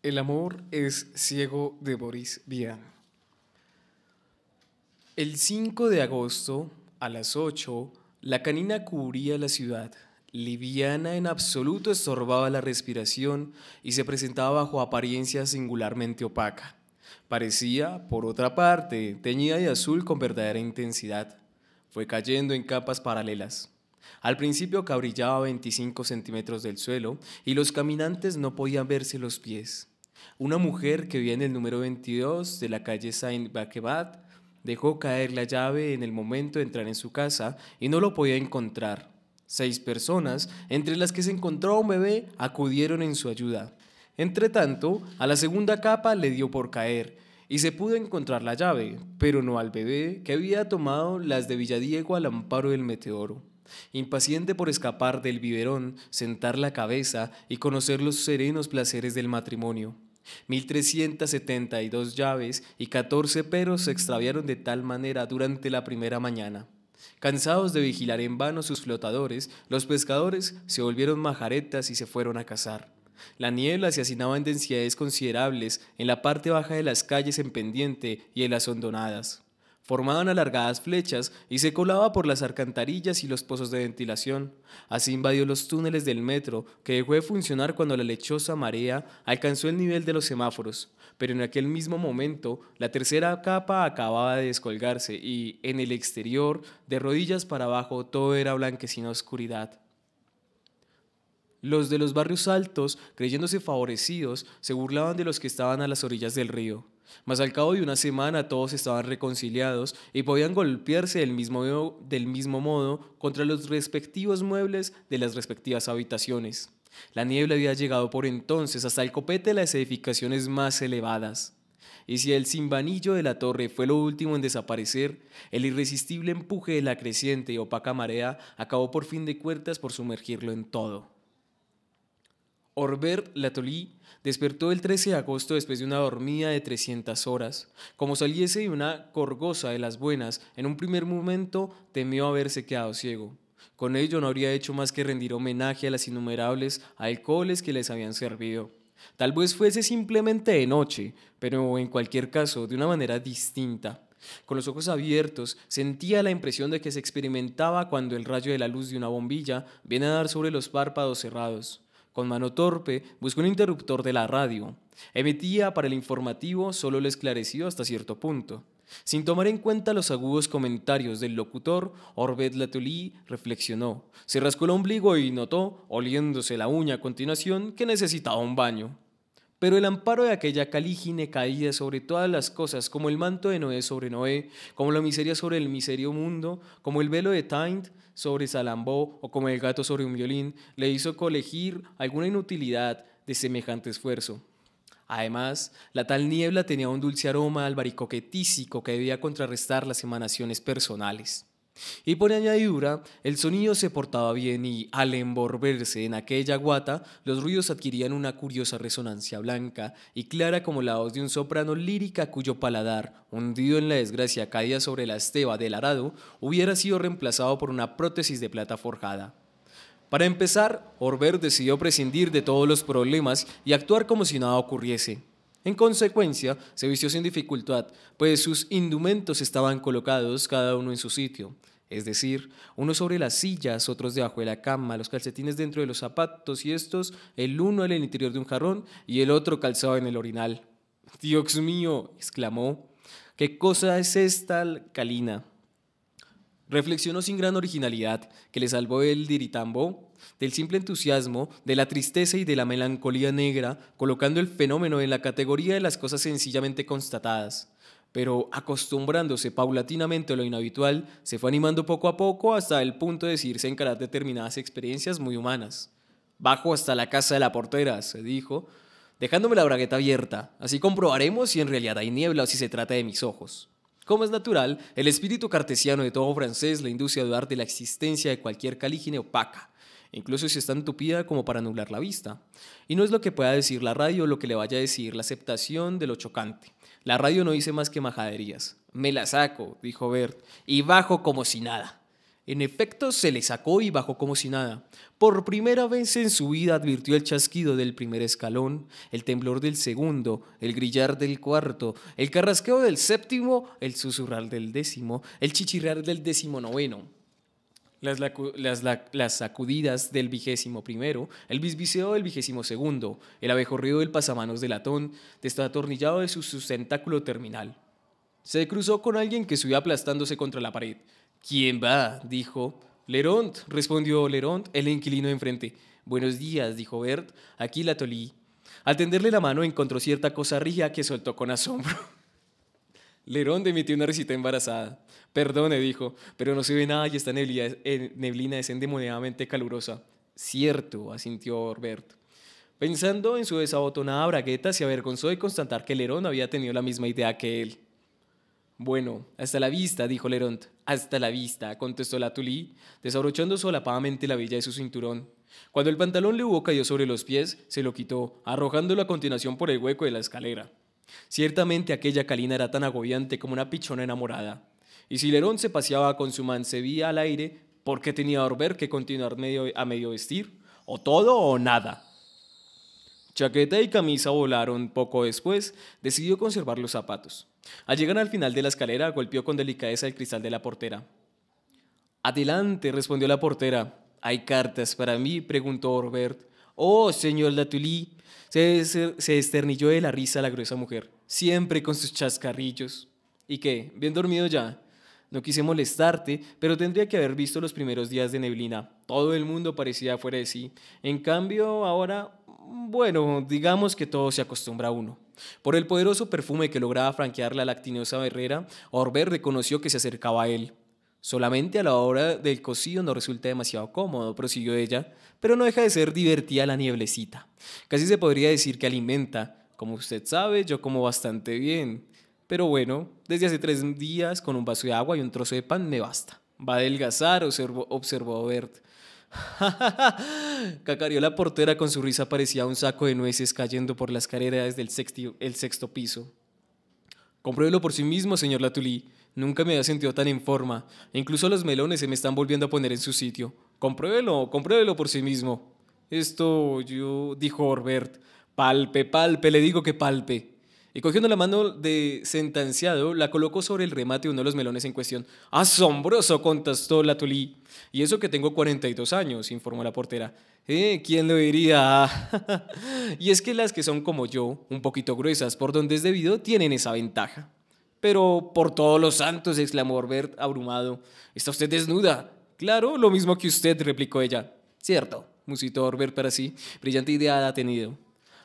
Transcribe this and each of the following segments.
El amor es ciego de Boris Vian. El 5 de agosto, a las 8, la canina cubría la ciudad. Liviana en absoluto estorbaba la respiración y se presentaba bajo apariencia singularmente opaca. Parecía, por otra parte, teñida de azul con verdadera intensidad. Fue cayendo en capas paralelas. Al principio brillaba a 25 centímetros del suelo y los caminantes no podían verse los pies. Una mujer que vivía en el número 22 de la calle Saint-Baquebat dejó caer la llave en el momento de entrar en su casa y no lo podía encontrar. 6 personas, entre las que se encontraba un bebé, acudieron en su ayuda. Entretanto, a la segunda capa le dio por caer y se pudo encontrar la llave, pero no al bebé que había tomado las de Villadiego al amparo del meteoro. Impaciente por escapar del biberón, sentar la cabeza y conocer los serenos placeres del matrimonio. 1372 llaves y 14 perros se extraviaron de tal manera durante la primera mañana. Cansados de vigilar en vano sus flotadores, los pescadores se volvieron majaretas y se fueron a cazar. La niebla se hacinaba en densidades considerables en la parte baja de las calles en pendiente y en las hondonadas. Formaban alargadas flechas y se colaba por las alcantarillas y los pozos de ventilación. Así invadió los túneles del metro, que dejó de funcionar cuando la lechosa marea alcanzó el nivel de los semáforos. Pero en aquel mismo momento, la tercera capa acababa de descolgarse y, en el exterior, de rodillas para abajo, todo era blanquecina oscuridad. Los de los barrios altos, creyéndose favorecidos, se burlaban de los que estaban a las orillas del río. Mas al cabo de una semana todos estaban reconciliados y podían golpearse del mismo modo contra los respectivos muebles de las respectivas habitaciones. La niebla había llegado por entonces hasta el copete de las edificaciones más elevadas. Y si el cimbanillo de la torre fue lo último en desaparecer, el irresistible empuje de la creciente y opaca marea acabó por fin de cuentas por sumergirlo en todo. Orbert Latouly despertó el 13 de agosto después de una dormida de 300 horas. Como saliese de una corgosa de las buenas, en un primer momento temió haberse quedado ciego. Con ello no habría hecho más que rendir homenaje a las innumerables alcoholes que les habían servido. Tal vez fuese simplemente de noche, pero en cualquier caso de una manera distinta. Con los ojos abiertos, sentía la impresión de que se experimentaba cuando el rayo de la luz de una bombilla viene a dar sobre los párpados cerrados. Con mano torpe, buscó un interruptor de la radio. Emitía para el informativo solo lo esclarecido hasta cierto punto. Sin tomar en cuenta los agudos comentarios del locutor, Orbet Latouly reflexionó. Se rascó el ombligo y notó, oliéndose la uña a continuación, que necesitaba un baño. Pero el amparo de aquella calígine caía sobre todas las cosas, como el manto de Noé sobre Noé, como la miseria sobre el miserio mundo, como el velo de Taint sobre Salambó o como el gato sobre un violín, le hizo colegir alguna inutilidad de semejante esfuerzo. Además, la tal niebla tenía un dulce aroma albaricoquetísico que debía contrarrestar las emanaciones personales. Y por añadidura, el sonido se portaba bien y, al envolverse en aquella guata, los ruidos adquirían una curiosa resonancia blanca y clara como la voz de un soprano lírica cuyo paladar, hundido en la desgracia caída sobre la esteva del arado, hubiera sido reemplazado por una prótesis de plata forjada. Para empezar, Orbert decidió prescindir de todos los problemas y actuar como si nada ocurriese. En consecuencia, se vistió sin dificultad, pues sus indumentos estaban colocados cada uno en su sitio, es decir, unos sobre las sillas, otros debajo de la cama, los calcetines dentro de los zapatos y estos, el uno en el interior de un jarrón y el otro calzado en el orinal. «Dios mío», exclamó, «¿qué cosa es esta alcalina?». Reflexionó sin gran originalidad, que le salvó del diritambo, del simple entusiasmo, de la tristeza y de la melancolía negra, colocando el fenómeno en la categoría de las cosas sencillamente constatadas. Pero acostumbrándose paulatinamente a lo inhabitual, se fue animando poco a poco hasta el punto de decidirse a encarar determinadas experiencias muy humanas. «Bajo hasta la casa de la portera», se dijo, dejándome la bragueta abierta. «Así comprobaremos si en realidad hay niebla o si se trata de mis ojos». Como es natural, el espíritu cartesiano de todo francés le induce a dudar de la existencia de cualquier calígine opaca, incluso si está entupida como para anular la vista. Y no es lo que pueda decir la radio lo que le vaya a decir la aceptación de lo chocante. La radio no dice más que majaderías. «Me la saco», dijo Bert, «y bajo como si nada». En efecto, se le sacó y bajó como si nada. Por primera vez en su vida advirtió el chasquido del primer escalón, el temblor del segundo, el grillar del cuarto, el carrasqueo del séptimo, el susurrar del décimo, el chichirrar del 19º. Las sacudidas del 21º, el bisbiseo del 22º, el abejorreo del pasamanos de latón, desatornillado de su sustentáculo terminal. Se cruzó con alguien que subía aplastándose contra la pared. ¿Quién va?, dijo. Leront, respondió Leront, el inquilino de enfrente. Buenos días, dijo Bert, aquí la Tolí. Al tenderle la mano encontró cierta cosa rígida que soltó con asombro. Leront emitió una risita embarazada. Perdone, dijo, pero no se ve nada y esta neblina es endemoniadamente calurosa. Cierto, asintió Bert. Pensando en su desabotonada bragueta, se avergonzó de constatar que Leront había tenido la misma idea que él. Bueno, hasta la vista, dijo Leront. Hasta la vista, contestó la Tulí, desabrochando solapadamente la villa de su cinturón. Cuando el pantalón le hubo caído sobre los pies, se lo quitó, arrojándolo a continuación por el hueco de la escalera. Ciertamente aquella calina era tan agobiante como una pichona enamorada. Y si Leront se paseaba con su mancebía al aire, ¿por qué tenía Orbert que continuar a medio vestir? O todo o nada. Chaqueta y camisa volaron. Poco después, decidió conservar los zapatos. Al llegar al final de la escalera, golpeó con delicadeza el cristal de la portera. Adelante, respondió la portera. ¿Hay cartas para mí?, preguntó Orbert. Oh, señor Latulí. Se esternilló de la risa la gruesa mujer. Siempre con sus chascarrillos. ¿Y qué? ¿Bien dormido ya? No quise molestarte, pero tendría que haber visto los primeros días de neblina. Todo el mundo parecía fuera de sí. En cambio, ahora, bueno, digamos que todo se acostumbra a uno. Por el poderoso perfume que lograba franquear la lactinosa barrera, Orbert reconoció que se acercaba a él. Solamente a la hora del cocido no resulta demasiado cómodo, prosiguió ella, pero no deja de ser divertida la nieblecita. Casi se podría decir que alimenta. Como usted sabe, yo como bastante bien. Pero bueno, desde hace 3 días, con un vaso de agua y un trozo de pan me basta. Va a adelgazar, observó Bert. Cacareó la portera con su risa, parecía un saco de nueces cayendo por las escaleras del sexto piso. Compruébelo por sí mismo, señor Latulí. Nunca me había sentido tan en forma. E incluso los melones se me están volviendo a poner en su sitio. Compruébelo por sí mismo. Dijo Orbert. Palpe, le digo que palpe. Y cogiendo la mano de sentenciado, la colocó sobre el remate de uno de los melones en cuestión. ¡Asombroso!, contestó Latulí. Y eso que tengo 42 años, informó la portera. ¿Quién lo diría? Y es que las que son como yo, un poquito gruesas, por donde es debido, tienen esa ventaja. Pero por todos los santos, exclamó Orbert abrumado. ¿Está usted desnuda? Claro, lo mismo que usted, replicó ella. Cierto, musitó Orbert para sí. Brillante idea ha tenido.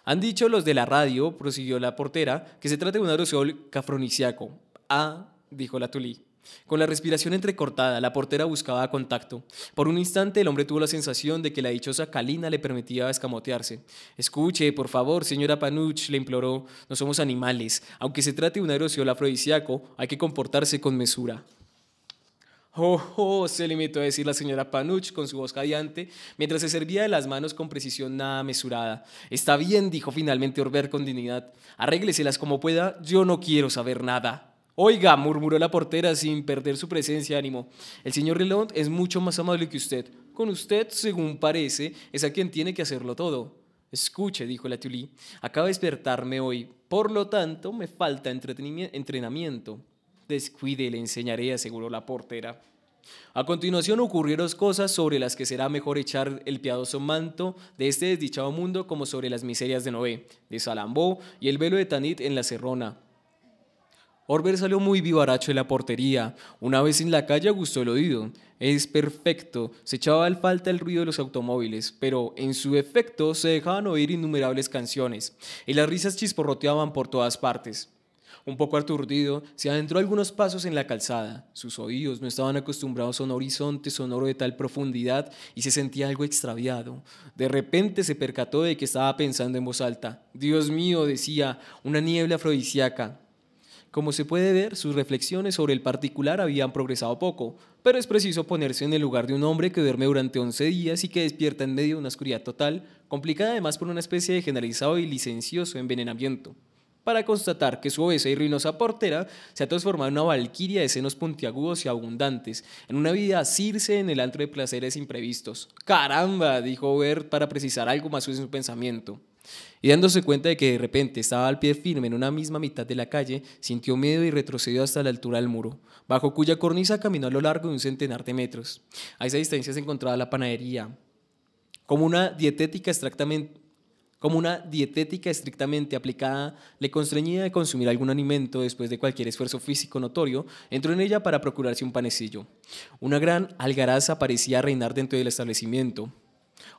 Han dicho los de la radio, prosiguió la portera, que se trata de un aerosol cafronisiaco. Ah, dijo la Tulí. Con la respiración entrecortada, la portera buscaba contacto. Por un instante el hombre tuvo la sensación de que la dichosa calina le permitía escamotearse. Escuche, por favor, señora Panuch, le imploró. No somos animales. Aunque se trate de un aerosol afrodisíaco, hay que comportarse con mesura. Se limitó a decir la señora Panuch con su voz jadeante, mientras se servía de las manos con precisión nada mesurada. Está bien, dijo finalmente Orbert con dignidad. Arrégleselas como pueda, yo no quiero saber nada. Oiga, murmuró la portera sin perder su presencia de ánimo. El señor Leront es mucho más amable que usted. Con usted, según parece, es a quien tiene que hacerlo todo. Escuche, dijo la Tulí, acabo de despertarme hoy, por lo tanto me falta entrenamiento. Descuide, le enseñaré, aseguró la portera. A continuación ocurrieron cosas sobre las que será mejor echar el piadoso manto de este desdichado mundo como sobre las miserias de Noé, de Salambó y el velo de Tanit en la Serrona. Orbert salió muy vivaracho de la portería. Una vez en la calle gustó el oído. Es perfecto, se echaba al falta el ruido de los automóviles, pero en su efecto se dejaban oír innumerables canciones y las risas chisporroteaban por todas partes. Un poco aturdido, se adentró algunos pasos en la calzada. Sus oídos no estaban acostumbrados a un horizonte sonoro de tal profundidad y se sentía algo extraviado. De repente se percató de que estaba pensando en voz alta. Dios mío, decía, una niebla afrodisíaca. Como se puede ver, sus reflexiones sobre el particular habían progresado poco, pero es preciso ponerse en el lugar de un hombre que duerme durante 11 días y que despierta en medio de una oscuridad total, complicada además por una especie de generalizado y licencioso envenenamiento. para constatar que su obesa y ruinosa portera se ha transformado en una valquiria de senos puntiagudos y abundantes, en una vida Circe en el antro de placeres imprevistos. ¡Caramba!, dijo Bert para precisar algo más en su pensamiento. Y dándose cuenta de que de repente estaba al pie firme en una misma mitad de la calle, sintió miedo y retrocedió hasta la altura del muro, bajo cuya cornisa caminó a lo largo de un centenar de metros. A esa distancia se encontraba la panadería. Como una dietética estrictamente aplicada le constreñía de consumir algún alimento después de cualquier esfuerzo físico notorio, entró en ella para procurarse un panecillo. Una gran algaraza parecía reinar dentro del establecimiento.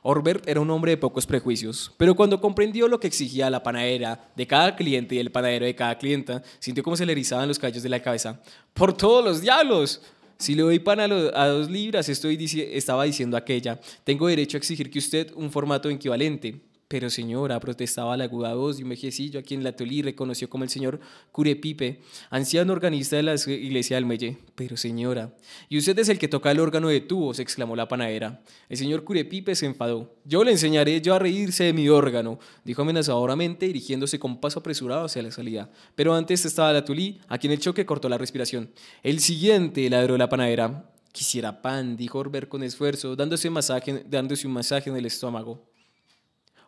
Orbert era un hombre de pocos prejuicios, pero cuando comprendió lo que exigía la panadera de cada cliente y el panadero de cada clienta, sintió como se le erizaban los cabellos de la cabeza. ¡Por todos los diablos! Si le doy pan a 2 libras, estaba diciendo aquella, tengo derecho a exigir que usted un formato equivalente. Pero señora, protestaba la aguda voz de un viejecillo a quien la Tolí reconoció como el señor Curepipe, anciano organista de la iglesia del Muelle. Pero señora, y usted es el que toca el órgano de tubos, exclamó la panadera. El señor Curepipe se enfadó. Yo le enseñaré yo a reírse de mi órgano, dijo amenazadoramente, dirigiéndose con paso apresurado hacia la salida. Pero antes estaba la Tolí, a quien el choque cortó la respiración. El siguiente, ladró la panadera. Quisiera pan, dijo Orbert con esfuerzo, dándose un masaje en el estómago.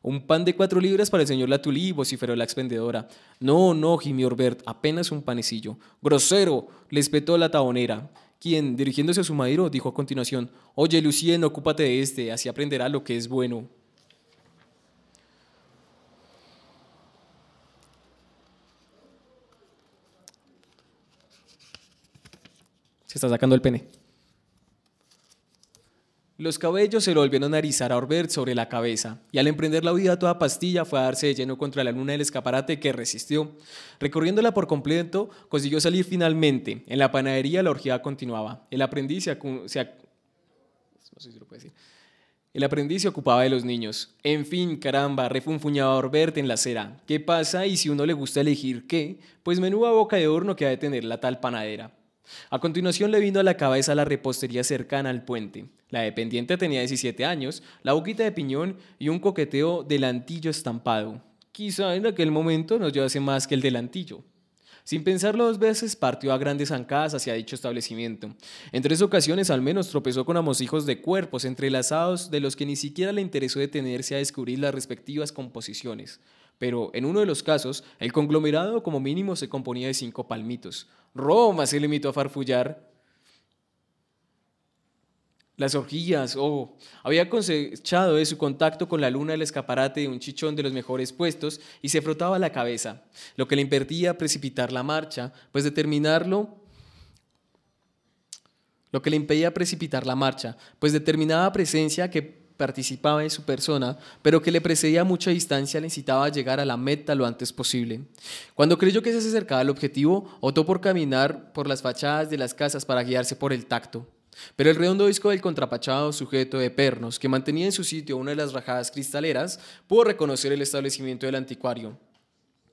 Un pan de 4 libras para el señor Latulí, vociferó la expendedora. No, no, gimió Orbert, apenas un panecillo. Grosero, le espetó la tabonera, quien, dirigiéndose a su marido, dijo a continuación, oye, Lucien, ocúpate de este, así aprenderá lo que es bueno. Se está sacando el pene. Los cabellos se lo volvieron a erizar a Orbert sobre la cabeza, y al emprender la huida a toda pastilla fue a darse de lleno contra la luna del escaparate que resistió. Recorriéndola por completo, consiguió salir finalmente. En la panadería la orgía continuaba. El aprendiz se ocupaba de los niños. En fin, caramba, refunfuñaba Orbert en la acera. ¿Qué pasa y si uno le gusta elegir qué? Pues menuda boca de horno que ha de tener la tal panadera. A continuación le vino a la cabeza la repostería cercana al puente. La dependiente tenía 17 años, la boquita de piñón y un coqueteo delantillo estampado. Quizá en aquel momento no llevase más que el delantillo. Sin pensarlo 2 veces, partió a grandes zancadas hacia dicho establecimiento. En 3 ocasiones al menos tropezó con amosijos de cuerpos entrelazados de los que ni siquiera le interesó detenerse a descubrir las respectivas composiciones. Pero en uno de los casos, el conglomerado como mínimo se componía de 5 palmitos. Roma se limitó a farfullar. Las orgías, había cosechado de su contacto con la luna el escaparate de un chichón de los mejores puestos y se frotaba la cabeza, lo que le impedía precipitar la marcha, pues determinada presencia que participaba en su persona, pero que le precedía a mucha distancia, le incitaba a llegar a la meta lo antes posible. Cuando creyó que se acercaba al objetivo, optó por caminar por las fachadas de las casas para guiarse por el tacto. Pero el redondo disco del contrapachado sujeto de pernos, que mantenía en su sitio una de las rajadas cristaleras, pudo reconocer el establecimiento del anticuario.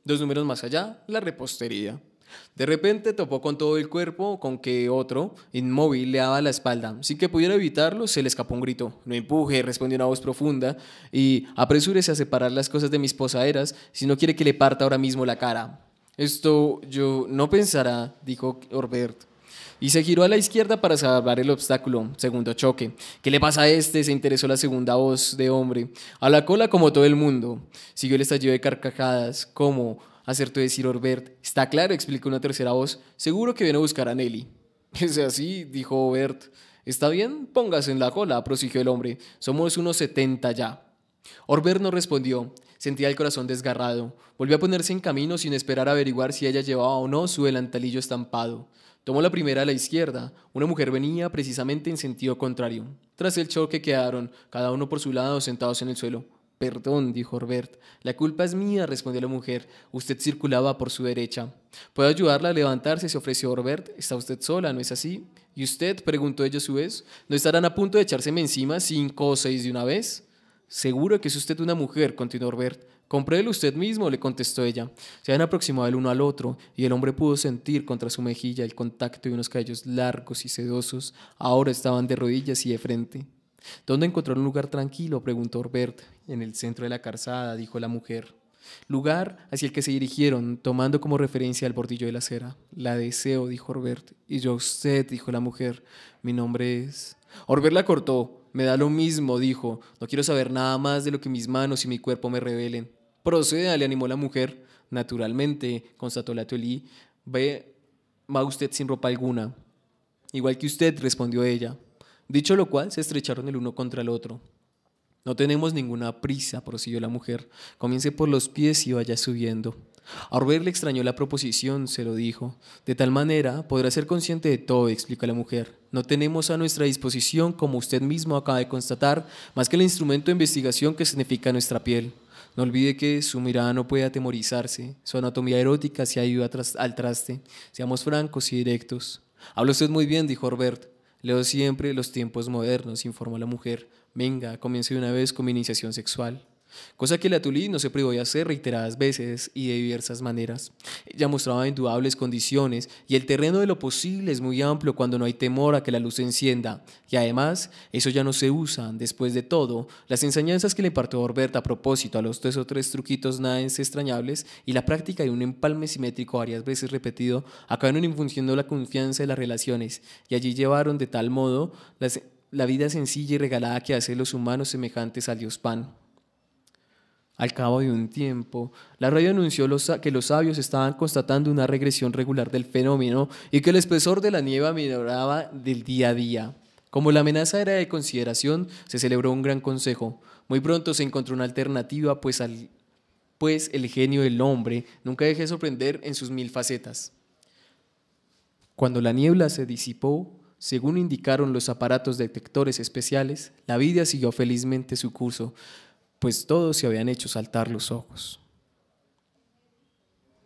2 números más allá, la repostería. De repente topó con todo el cuerpo con que otro, inmóvil, le daba la espalda. Sin que pudiera evitarlo, se le escapó un grito. No empuje, respondió una voz profunda, y apresúrese a separar las cosas de mis posaderas si no quiere que le parta ahora mismo la cara. Esto yo no pensará, dijo Orbert. Y se giró a la izquierda para salvar el obstáculo. Segundo choque. ¿Qué le pasa a este? Se interesó la segunda voz de hombre. A la cola como todo el mundo. Siguió el estallido de carcajadas. ¿Cómo? Acertó decir Orbert. Está claro, explicó una tercera voz. Seguro que viene a buscar a Nelly. Es así, dijo Orbert. Está bien, póngase en la cola, prosiguió el hombre. Somos unos 70 ya. Orbert no respondió. Sentía el corazón desgarrado. Volvió a ponerse en camino sin esperar a averiguar si ella llevaba o no su delantalillo estampado. Tomó la primera a la izquierda. Una mujer venía precisamente en sentido contrario. Tras el choque quedaron, cada uno por su lado, sentados en el suelo. Perdón, dijo Orbert. La culpa es mía, respondió la mujer. Usted circulaba por su derecha. ¿Puedo ayudarla a levantarse?, se ofreció Orbert. ¿Está usted sola, no es así? ¿Y usted?, preguntó ella a su vez. ¿No estarán a punto de echárseme encima 5 o 6 de una vez? Seguro que es usted una mujer, continuó Orbert. Compruébelo usted mismo, le contestó ella. Se habían aproximado el uno al otro y el hombre pudo sentir contra su mejilla el contacto de unos cabellos largos y sedosos. Ahora estaban de rodillas y de frente. ¿Dónde encontró un lugar tranquilo?, preguntó Orbert. En el centro de la calzada, dijo la mujer. lugar hacia el que se dirigieron, tomando como referencia el bordillo de la acera. La deseo, dijo Orbert. Y yo a usted, dijo la mujer. Mi nombre es... Orbert la cortó. Me da lo mismo, dijo. No quiero saber nada más de lo que mis manos y mi cuerpo me revelen. Proceda, le animó la mujer. Naturalmente, constató la Tully. Va usted sin ropa alguna. Igual que usted, respondió ella. Dicho lo cual, se estrecharon el uno contra el otro. No tenemos ninguna prisa, prosiguió la mujer. Comience por los pies y vaya subiendo. A Orbert le extrañó la proposición, se lo dijo. De tal manera podrá ser consciente de todo, explicó la mujer. No tenemos a nuestra disposición, como usted mismo acaba de constatar, más que el instrumento de investigación que significa nuestra piel. No olvide que su mirada no puede atemorizarse, su anatomía erótica se ha ido al traste. Seamos francos y directos. Habla usted muy bien, dijo Orbert. Leo siempre los tiempos modernos, informó la mujer. Venga, comience de una vez con mi iniciación sexual. Cosa que la Tully no se privó de hacer reiteradas veces y de diversas maneras. Ella mostraba indudables condiciones y el terreno de lo posible es muy amplio cuando no hay temor a que la luz se encienda. Y además, eso ya no se usa. Después de todo, las enseñanzas que le impartió Orbert a propósito a los 2 o 3 truquitos nada extrañables y la práctica de un empalme simétrico varias veces repetido acabaron infundiendo la confianza de las relaciones y allí llevaron de tal modo la vida sencilla y regalada que hace los humanos semejantes al Dios Pan. Al cabo de un tiempo, la radio anunció que los sabios estaban constatando una regresión regular del fenómeno y que el espesor de la nieve aminoraba del día a día. Como la amenaza era de consideración, se celebró un gran consejo. Muy pronto se encontró una alternativa, pues el genio del hombre nunca deja de sorprender en sus 1000 facetas. Cuando la niebla se disipó, según indicaron los aparatos detectores especiales, la vida siguió felizmente su curso, pues todos se habían hecho saltar los ojos.